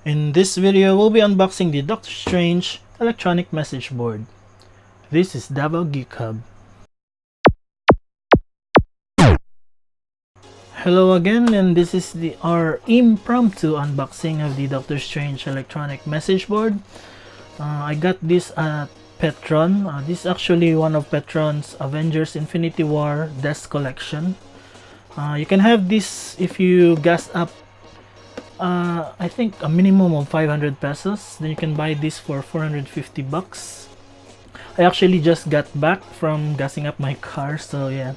In this video, we'll be unboxing the Doctor Strange electronic message board. This is Davao Geek Hub. Hello again, and this is our impromptu unboxing of the Doctor Strange electronic message board. I got this at Petron. This is actually one of Petron's Avengers Infinity War desk collection. You can have this if you gas up I think a minimum of 500 pesos. Then you can buy this for 450 bucks. I actually just got back from gassing up my car, so yeah.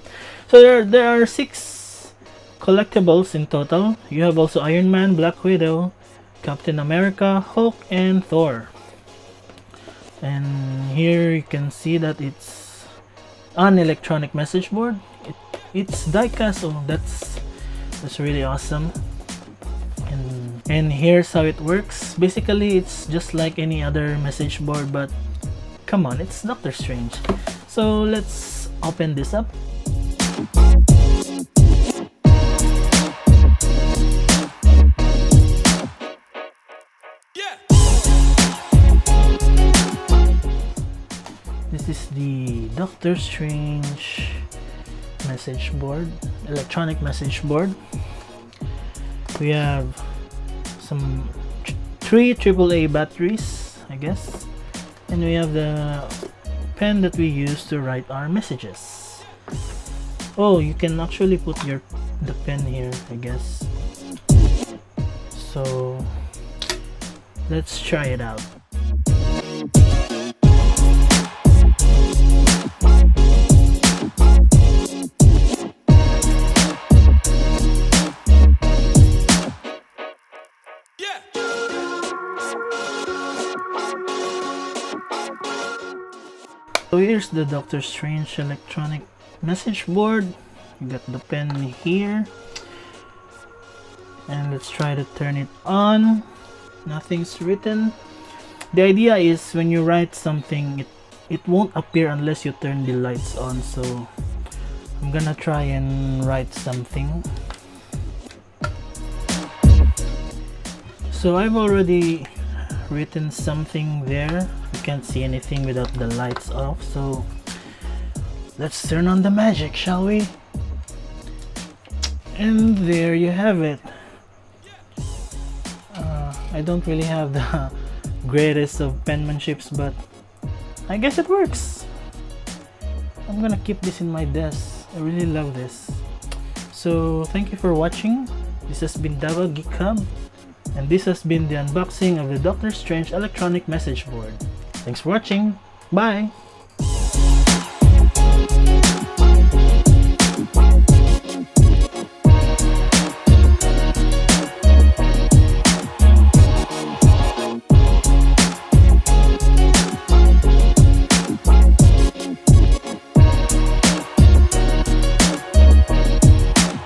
So there are 6 collectibles in total. You have also Iron Man, Black Widow, Captain America, Hulk, and Thor. And here you can see that it's an electronic message board. It's die-cast, so that's really awesome. And here's how it works. Basically, it's just like any other message board, but come on, it's Doctor Strange. So let's open this up. This is the Doctor Strange message board, electronic message board. We have some 3 AAA batteries, I guess, and we have the pen that we use to write our messages. Oh, you can actually put the pen here, I guess. So let's try it out. So here's the Doctor Strange electronic message board. You got the pen here, and let's try to turn it on. Nothing's written. The idea is when you write something, it won't appear unless you turn the lights on. So I'm gonna try and write something. So I've already written something there. You can't see anything without the lights off, so let's turn on the magic, shall we? And there you have it. I don't really have the greatest of penmanships, but I guess it works. I'm gonna keep this in my desk. I really love this. So thank you for watching. This has been Davao Geek Hub, and this has been the unboxing of the Doctor Strange electronic message board. Thanks for watching. Bye!